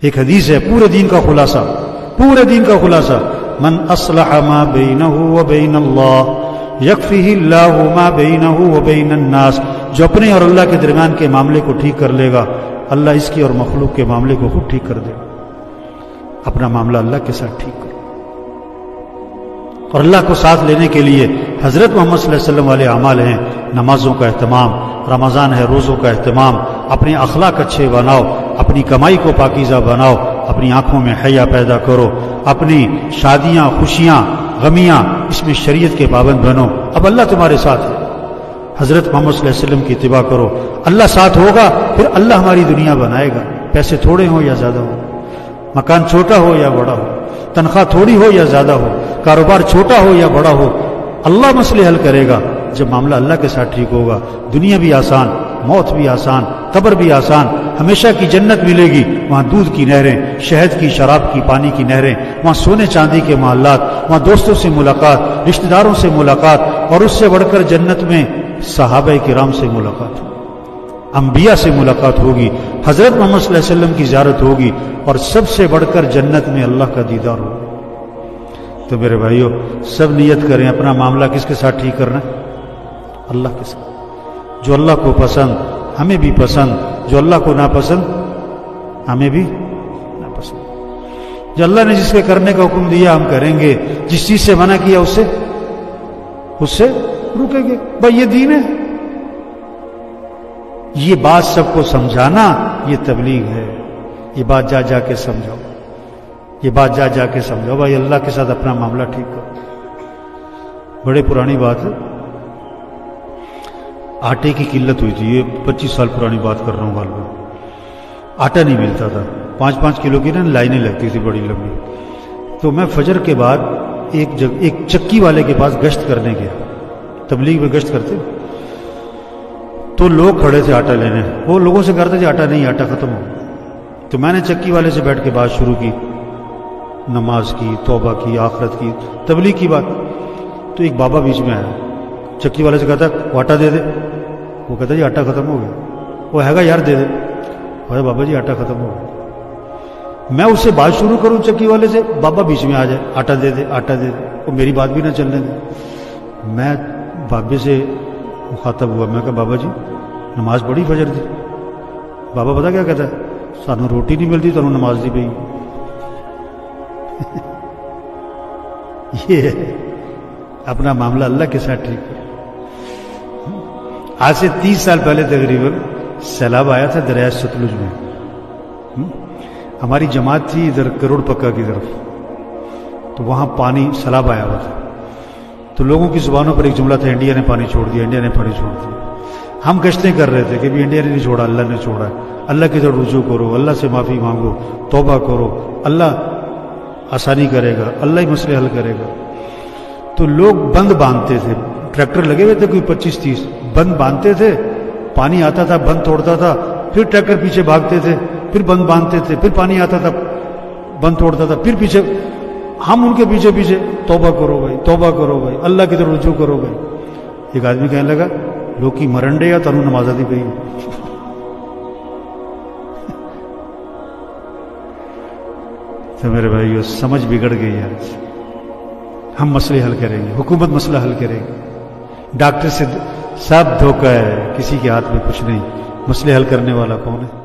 ایک حدیث ہے پورے دین کا خلاصہ من اصلح ما بینہ و بین اللہ یکفیہ اللہ ما بینہ و بین الناس، جو اپنے اور اللہ کے درمیان کے معاملے کو ٹھیک کر لے گا اللہ اس کی اور مخلوق کے معاملے کو خود ٹھیک کر دے گا۔ اپنا معاملہ اللہ کے ساتھ ٹھیک کرو، اور اللہ کو ساتھ لینے کے لیے حضرت محمد صلی اللہ علیہ وسلم والے اعمال ہیں، نمازوں کا اہتمام، رمضان ہے روزوں کا اہتمام، اپنے اخلاق اچھے بناؤ، اپنی کمائی کو پاکیزہ بناؤ، اپنی آنکھوں میں حیا پیدا کرو، اپنی شادیاں خوشیاں غمیاں اس میں شریعت کے پابند بنو، اب اللہ تمہارے ساتھ ہے۔ حضرت محمد صلی اللہ علیہ وسلم کی اتباع کرو، اللہ ساتھ ہوگا، پھر اللہ ہماری دنیا بنائے گا، پیسے تھوڑے ہوں یا زیادہ ہو، مکان چھوٹا ہو یا بڑا ہو، تنخواہ تھوڑی ہو یا زیادہ ہو، کاروبار چھوٹا ہو یا بڑا ہو، اللہ مسئلے حل کرے گا۔ جب معاملہ اللہ کے ساتھ ٹھیک ہوگا دنیا بھی آسان، موت بھی آسان، قبر بھی آسان، ہمیشہ کی جنت ملے گی، وہاں دودھ کی نہریں، شہد کی، شراب کی، پانی کی نہریں، وہاں سونے چاندی کے محلات، وہاں دوستوں سے ملاقات، رشتہ داروں سے ملاقات، اور اس سے بڑھ کر جنت میں صحابہ کرام سے ملاقات ہوگی، انبیاء سے ملاقات ہوگی، حضرت محمد صلی اللہ علیہ وسلم کی زیارت ہوگی، اور سب سے بڑھ کر جنت میں اللہ کا دیدار ہوگا۔ تو میرے بھائیوں سب نیت کریں اپنا معاملہ کس کے ساتھ ٹھیک کرنا ہے؟ اللہ کے ساتھ، جو اللہ کو پسند ہمیں بھی پسند، جو اللہ کو ناپسند ہمیں بھی ناپسند، جو اللہ نے جس کے کرنے کا حکم دیا ہم کریں گے، جس چیز سے منع کیا اس سے رکیں گے، بھائی یہ دین ہے۔ یہ بات سب کو سمجھانا یہ تبلیغ ہے، یہ بات جا جا کے سمجھاؤ، یہ بات جا جا کے سمجھاؤ، بھائی اللہ کے ساتھ اپنا معاملہ ٹھیک کرو۔ بڑے پرانی بات ہے، آٹے کی قلت ہوئی تھی، یہ 25 سال پرانی بات کر رہا ہوں غالباً، آٹا نہیں ملتا تھا، 5-5 کلو کی نا لائنیں لگتی تھی بڑی لمبی۔ تو میں فجر کے بعد ایک چکی والے کے پاس گشت کرنے گیا، تبلیغ میں گشت کرتے تو لوگ کھڑے تھے آٹا لینے، وہ لوگوں سے کرتے تھے آٹا نہیں، آٹا ختم ہو گیا۔ تو میں نے چکی والے سے بیٹھ کے بات شروع کی، نماز کی، توبہ کی، آخرت کی، تبلیغ کی بات۔ تو ایک بابا بیچ میں آیا، چکی والے سے کہتا وہ آٹا دے دے، وہ کہتا جی آٹا ختم ہو گیا، وہ ہے گا یار دے دے، ارے بابا جی آٹا ختم ہو گیا۔ میں اس سے بات شروع کروں چکی والے سے، بابا بیچ میں آ جائے، آٹا دے دے آٹا دے دے، وہ میری بات بھی نہ چلنے دے۔ میں بابے سے مخاطب ہوا، میں کہا بابا جی نماز پڑھی فجر دی؟ بابا پتا کیا کہتا ہے، سانو روٹی نہیں ملتی تو نماز دی پئی۔ یہ اپنا معاملہ اللہ کے ساتھ ٹھیک ہے۔ آج سے 30 سال پہلے تقریباً سیلاب آیا تھا دریائے ستلج میں، ہماری جماعت تھی ادھر کروڑ پکا کی طرف، تو وہاں پانی سیلاب آیا ہوا تھا، تو لوگوں کی زبانوں پر ایک جملہ تھا انڈیا نے پانی چھوڑ دیا، انڈیا نے پانی چھوڑ دیا۔ ہم گشتیں کر رہے تھے کہ بھی انڈیا نے نہیں چھوڑا، اللہ نے چھوڑا ہے، اللہ کی طرف رجوع کرو، اللہ سے معافی مانگو، توبہ کرو، اللہ آسانی کرے گا، اللہ ہی مسئلے حل کرے گا۔ تو لوگ بند باندھتے تھے، ٹریکٹر لگے ہوئے تھے کوئی 25-30، بند باندھتے تھے، پانی آتا تھا بند توڑتا تھا، پھر ٹریکٹر پیچھے بھاگتے تھے، پھر بند باندھتے تھے، پھر پانی آتا تھا بند توڑتا تھا، پھر پیچھے، ہم ان کے پیچھے پیچھے توبہ کرو بھائی، توبہ کرو بھائی، اللہ کی طرف رجوع کرو بھائی۔ ایک آدمی کہنے لگا لوگ کی مرنڈے یا تنو نماز دی پئی۔ تو میرے بھائیو سمجھ بگڑ گئی آج، ہم مسئلے حل کریں گے، حکومت مسئلہ حل کرے گی، ڈاکٹر سے سب دھوکہ ہے، کسی کے ہاتھ میں کچھ نہیں، مسئلے حل کرنے والا کون ہے؟